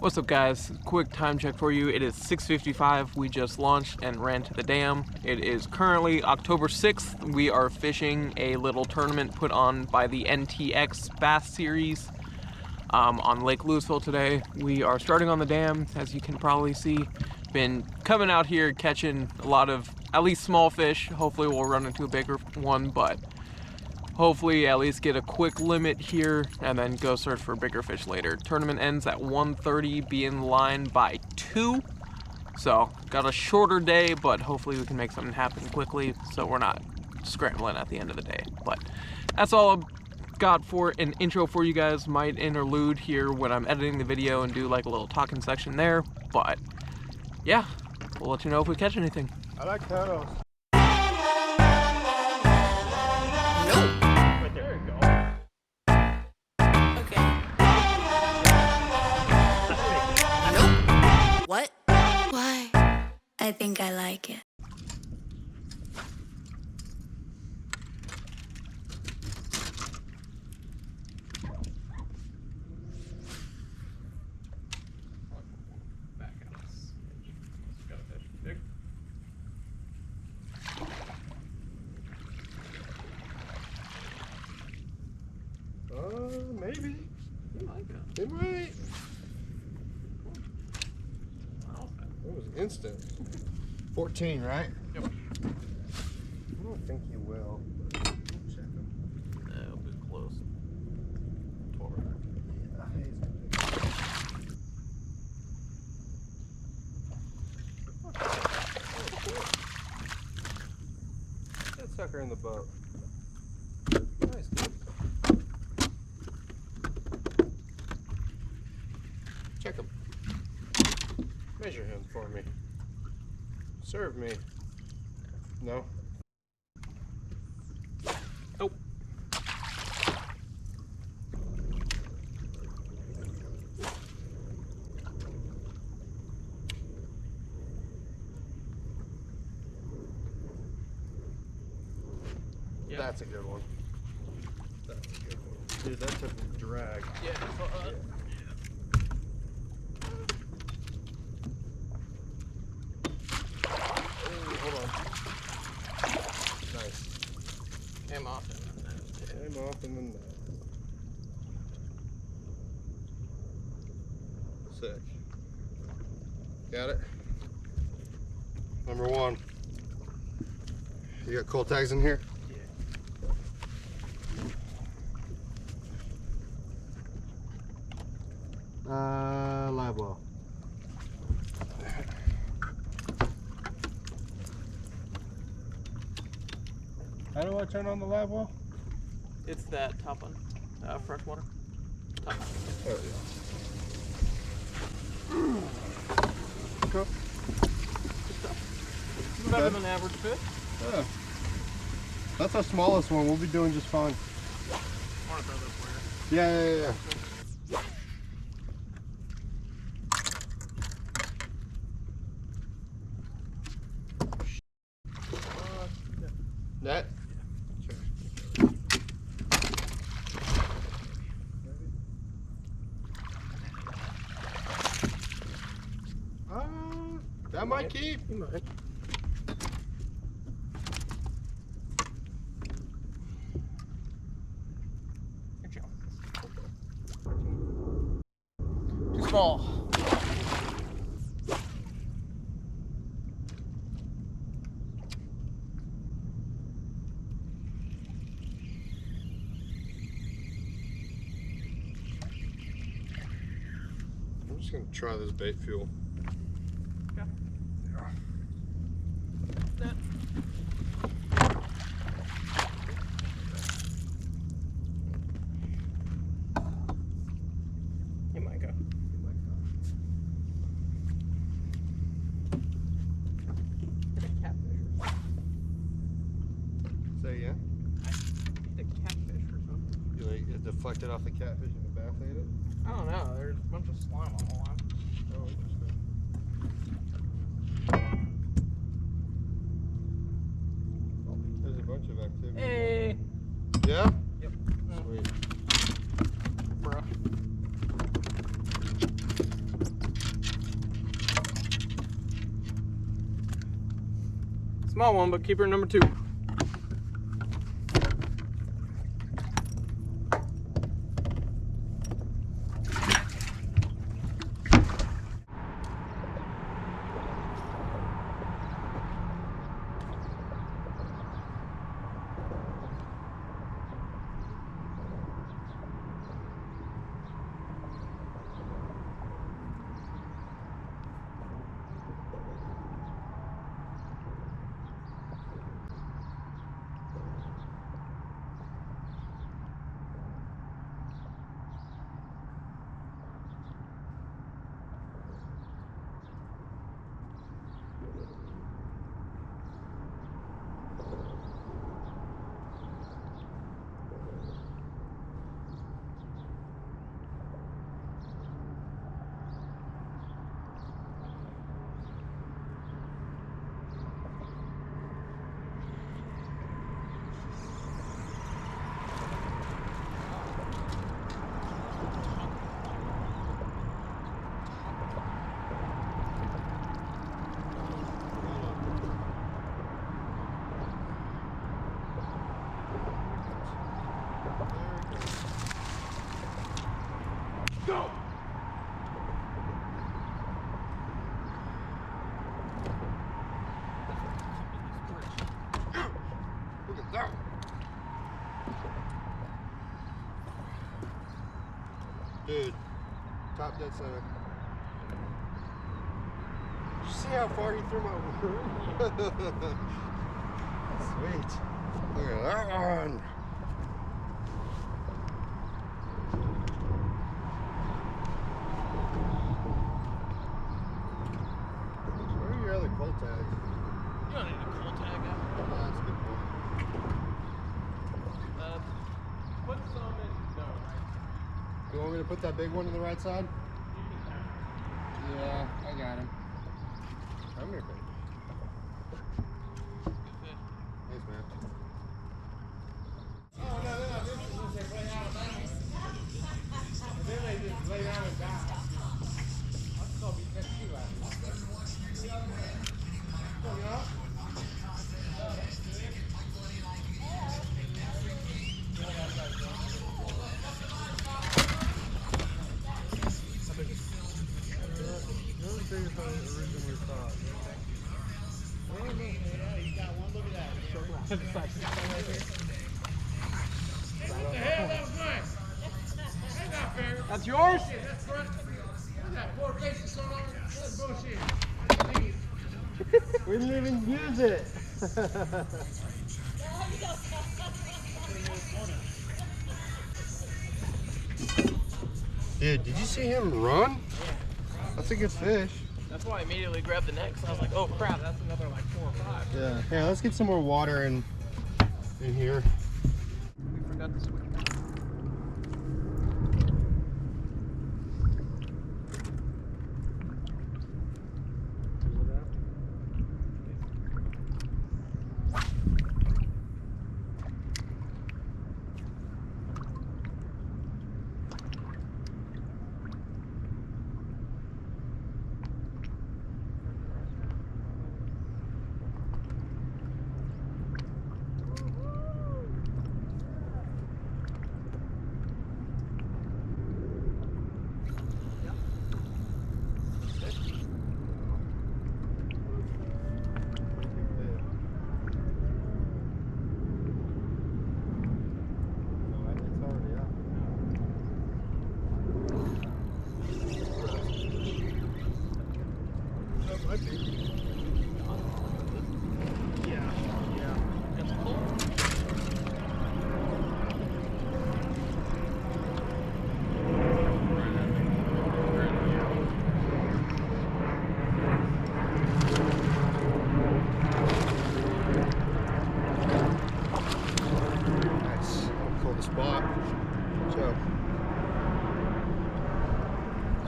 What's up, guys? Quick time check for you. It is 6:55. We just launched and ran to the dam. It is currently October 6th. We are fishing a little tournament put on by the NTX Bass Series on Lake Lewisville today. We are starting on the dam, as you can probably see. Been coming out here catching a lot of at least small fish. Hopefully we'll run into a bigger one, but hopefully at least get a quick limit here and then go search for bigger fish later. Tournament ends at 1:30, be in line by 2. So got a shorter day, but hopefully we can make something happen quickly so we're not scrambling at the end of the day. But that's all I've got for an intro for you guys. Might interlude here when I'm editing the video and do like a little talking section there, but yeah, we'll let you know if we catch anything. I like turtles. What? Why? I think I like it. Maybe. It might. It was instant. 14, right? Yep. I don't think you will. Check them. It'll be close. 12. That sucker in the boat. Nice, dude. Check him. Measure him for me. Serve me. No. Oh. Yep. That's a good one. That's a good one. Dude, that took a drag. Yeah. Came off in the net. Came off in the net. Sick. Got it? Number 1. You got cold tags in here? Yeah. Live well. How do I turn on the live well? It's that top one, freshwater. Top one. There we go. Okay. Good stuff. Better than average fish. Yeah. That's our smallest one. We'll be doing just fine. I want to throw this for you. Yeah. Net? That might keep. You might. Good job. Too small. I'm just gonna try this bait fuel. Yeah. You might go. Say yeah? The catfish or something. You like it deflected off the catfish and the bass ate it? I don't know. There's a bunch of slime on the line. Oh, interesting. There's a bunch of activity. Hey. Yeah? Yep. Sweet. Bruh. Small one, but keeper number 2. Go! Look at that. Dude, top dead center. Did you see how far he threw my worm? Sweet. Look at that one. Cold tags. You don't need a cold tag out. Oh, That's a good point. Put some in. No, right? You want me to put that big one to the right side? Yeah, I got him. Come here, baby. Thanks, man. Oh, no, they're not interested unless they play out of bounds. And then they just lay down and die. I'll still be catching you out. That's yours? We didn't even use it. Dude, did you see him run? Yeah. That's a good fish. That's why I immediately grabbed the next. I was like, oh crap, that's another like 4 or 5. Yeah. Yeah, let's get some more water in here. We forgot to switch.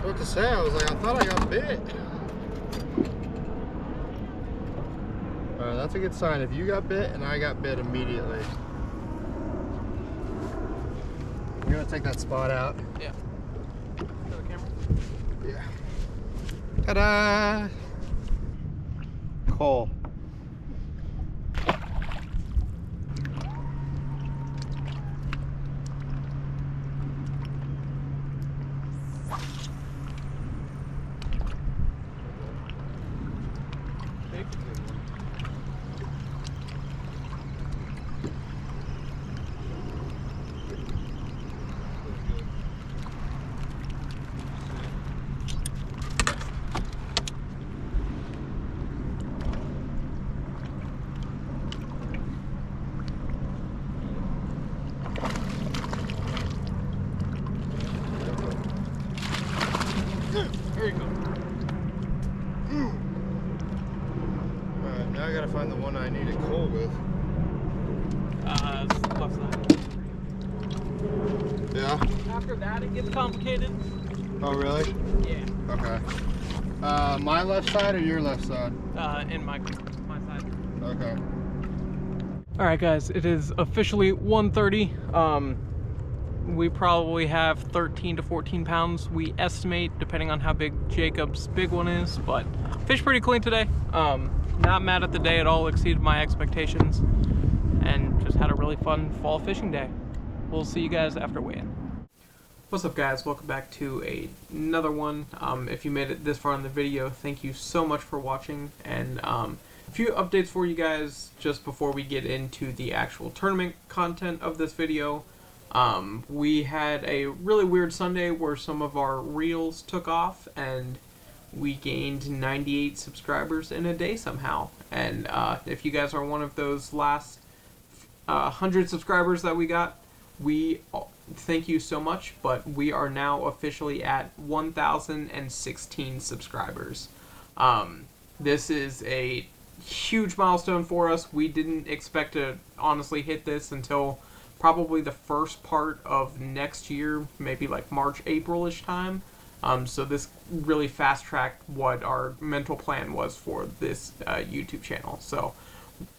What to say? I was like, I thought I got bit. Alright, that's a good sign. If you got bit and I got bit immediately. I'm gonna take that spot out. Yeah. Go to the camera. Yeah. Ta-da! Cole. There you go. Alright, now I gotta find the one I need a coal with. Left side. Yeah? After that, it gets complicated. Oh, really? Yeah. Okay. My left side or your left side? In my side. Okay. All right, guys, it is officially 1:30. We probably have 13 to 14 pounds, we estimate, depending on how big Jacob's big one is, but fish pretty clean today. Not mad at the day at all, exceeded my expectations, and just had a really fun fall fishing day. We'll see you guys after weigh-in. What's up, guys? Welcome back to another one. If you made it this far in the video, thank you so much for watching, and a few updates for you guys just before we get into the actual tournament content of this video. We had a really weird Sunday where some of our reels took off and we gained 98 subscribers in a day somehow. And if you guys are one of those last 100 subscribers that we got, we thank you so much, but we are now officially at 1,016 subscribers. This is a huge milestone for us. We didn't expect to honestly hit this until probably the first part of next year, maybe like March, April-ish time. So this really fast-tracked what our mental plan was for this YouTube channel. So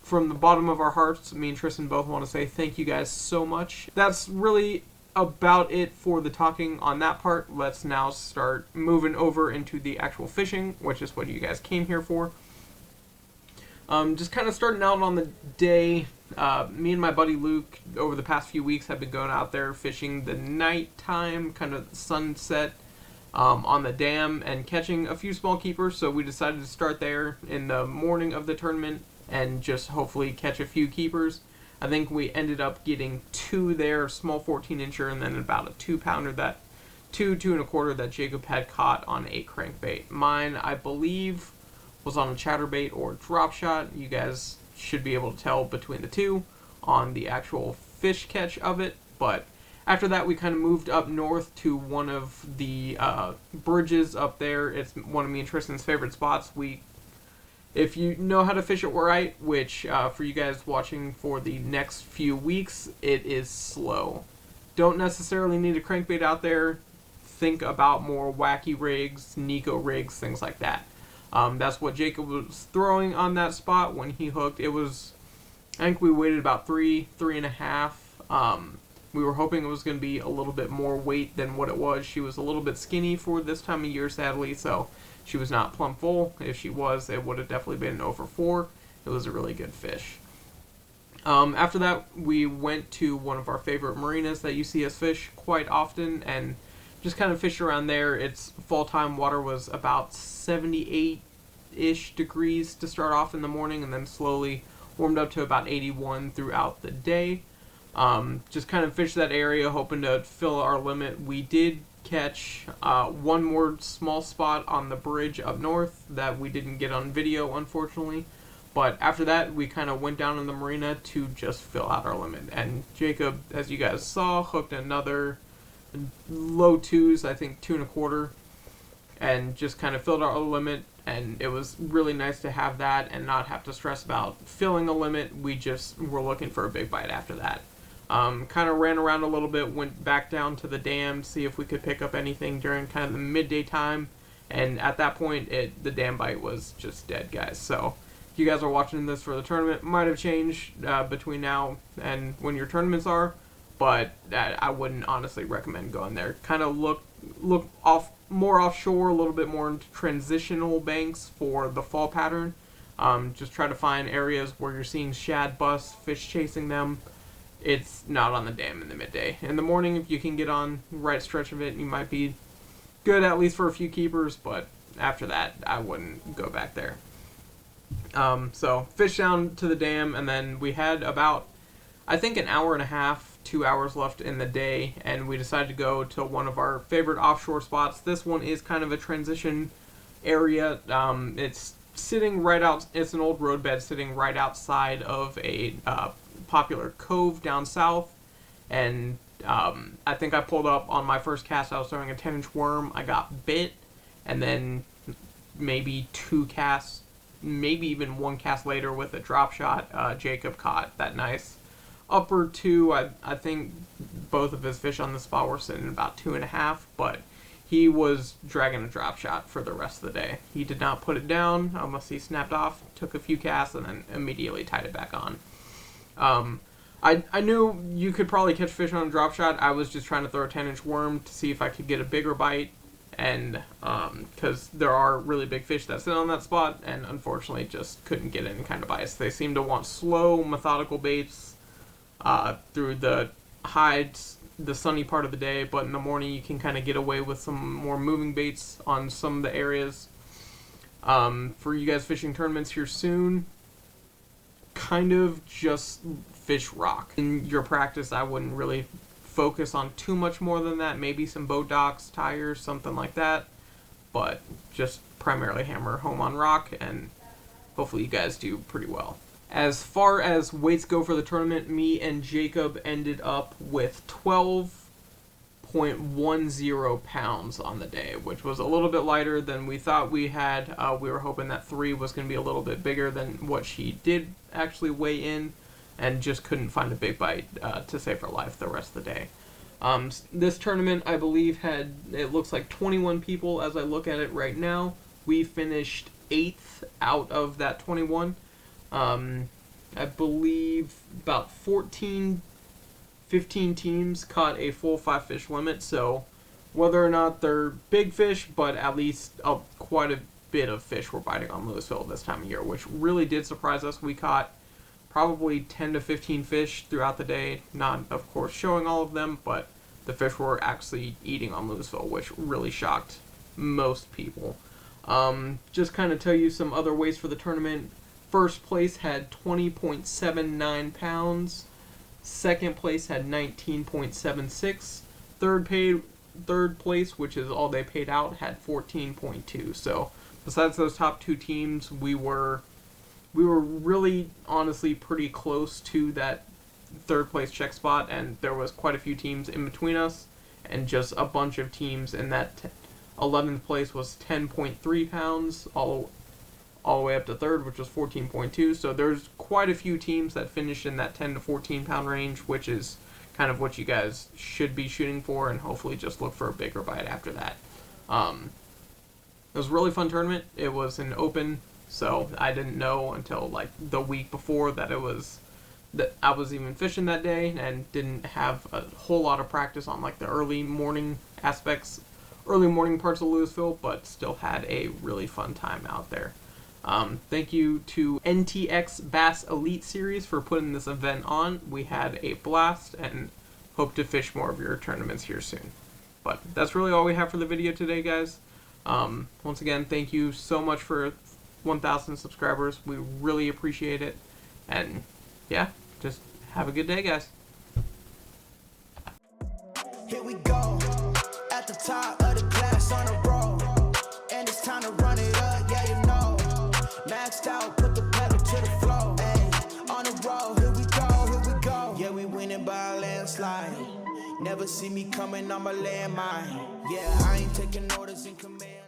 from the bottom of our hearts, me and Tristan both want to say thank you guys so much. That's really about it for the talking on that part. Let's now start moving over into the actual fishing, which is what you guys came here for. Just kind of starting out on the day, me and my buddy Luke over the past few weeks have been going out there fishing the nighttime, kind of sunset, on the dam and catching a few small keepers. So we decided to start there in the morning of the tournament and just hopefully catch a few keepers. I think we ended up getting 2 there, small 14-incher, and then about a 2-pounder that 2 1/4 that Jacob had caught on a crankbait. Mine, I believe, was on a chatterbait or drop shot. You guys should be able to tell between the two on the actual fish catch of it. But after that, we kind of moved up north to one of the bridges up there. It's one of me and Tristan's favorite spots. If you know how to fish it right, which for you guys watching for the next few weeks, it is slow. Don't necessarily need a crankbait out there. Think about more wacky rigs, Nico rigs, things like that. That's what Jacob was throwing on that spot when he hooked. It was, I think we waited about 3.5. We were hoping it was going to be a little bit more weight than what it was. She was a little bit skinny for this time of year, sadly, so she was not plump full. If she was, it would have definitely been an over 4. It was a really good fish. After that, we went to one of our favorite marinas that you see us fish quite often, and just kind of fished around there. It's fall time. Water was about 78-ish degrees to start off in the morning, and then slowly warmed up to about 81 throughout the day. Just kind of fished that area, hoping to fill our limit. We did catch one more small spot on the bridge up north that we didn't get on video, unfortunately. But after that, we kind of went down in the marina to just fill out our limit. And Jacob, as you guys saw, hooked another low 2s, I think 2 1/4, and just kind of filled our limit. And it was really nice to have that and not have to stress about filling a limit. We just were looking for a big bite after that. Kind of ran around a little bit, went back down to the dam to see if we could pick up anything during kind of the midday time. And at that point, the dam bite was just dead, guys. So if you guys are watching this for the tournament, it might have changed between now and when your tournaments are. But I wouldn't honestly recommend going there. Kind of look more offshore, a little bit more into transitional banks for the fall pattern. Just try to find areas where you're seeing shad bust, fish chasing them. It's not on the dam in the midday. In the morning, if you can get on the right stretch of it, you might be good at least for a few keepers, but after that, I wouldn't go back there. So fish down to the dam, and then we had about, I think, an hour and a half, 2 hours left in the day, and we decided to go to one of our favorite offshore spots. This one is kind of a transition area. It's sitting right out, it's an old roadbed sitting right outside of a popular cove down south, and I think I pulled up on my first cast. I was throwing a 10-inch worm. I got bit, and then maybe 2 casts, maybe even 1 cast later with a drop shot, Jacob caught that nice upper 2. I think both of his fish on the spot were sitting about 2.5, but he was dragging a drop shot for the rest of the day. He did not put it down unless he snapped off, took a few casts, and then immediately tied it back on. I knew you could probably catch fish on a drop shot. I was just trying to throw a 10-inch worm to see if I could get a bigger bite, and because there are really big fish that sit on that spot, and unfortunately just couldn't get any kind of bites. They seem to want slow, methodical baits through the hides, the sunny part of the day, but in the morning you can kind of get away with some more moving baits on some of the areas. For you guys fishing tournaments here soon, kind of just fish rock. In your practice, I wouldn't really focus on too much more than that. Maybe some boat docks, tires, something like that, but just primarily hammer home on rock, and hopefully you guys do pretty well. As far as weights go for the tournament, me and Jacob ended up with 12.10 pounds on the day, which was a little bit lighter than we thought we had. We were hoping that 3 was going to be a little bit bigger than what she did actually weigh in, and just couldn't find a big bite to save her life the rest of the day. This tournament, I believe, had, it looks like 21 people as I look at it right now. We finished 8th out of that 21. I believe about 15 teams caught a full 5 fish limit, so whether or not they're big fish, but at least quite a bit of fish were biting on Lewisville this time of year, which really did surprise us. We caught probably 10 to 15 fish throughout the day, not of course showing all of them, but the fish were actually eating on Lewisville, which really shocked most people. Just kind of tell you some other weights for the tournament. First place had 20.79 pounds. Second place had 19.76. Third place, which is all they paid out, had 14.2. So besides those top 2 teams, we were really honestly pretty close to that 3rd place check spot, and there was quite a few teams in between us, and just a bunch of teams in that 11th place was 10.3 pounds, all the way up to 3rd, which was 14.2. So there's quite a few teams that finished in that 10 to 14 pound range, which is kind of what you guys should be shooting for, and hopefully just look for a bigger bite after that. It was a really fun tournament. It was an open, so I didn't know until like the week before that I was even fishing that day, and didn't have a whole lot of practice on like the early morning parts of Lewisville, but still had a really fun time out there. Thank you to NTX Bass Elite Series for putting this event on. We had a blast and hope to fish more of your tournaments here soon. But that's really all we have for the video today, guys. Once again, thank you so much for 1,000 subscribers. We really appreciate it. And yeah, just have a good day, guys. Here we go, at the top of the class on a roll, and it's time to run it up, yeah, you know. Maxed out, put the pedal to the floor, ayy, on the road, here we go, yeah, we winning by a landslide. Never see me coming on my landmine, yeah, I ain't taking orders in command.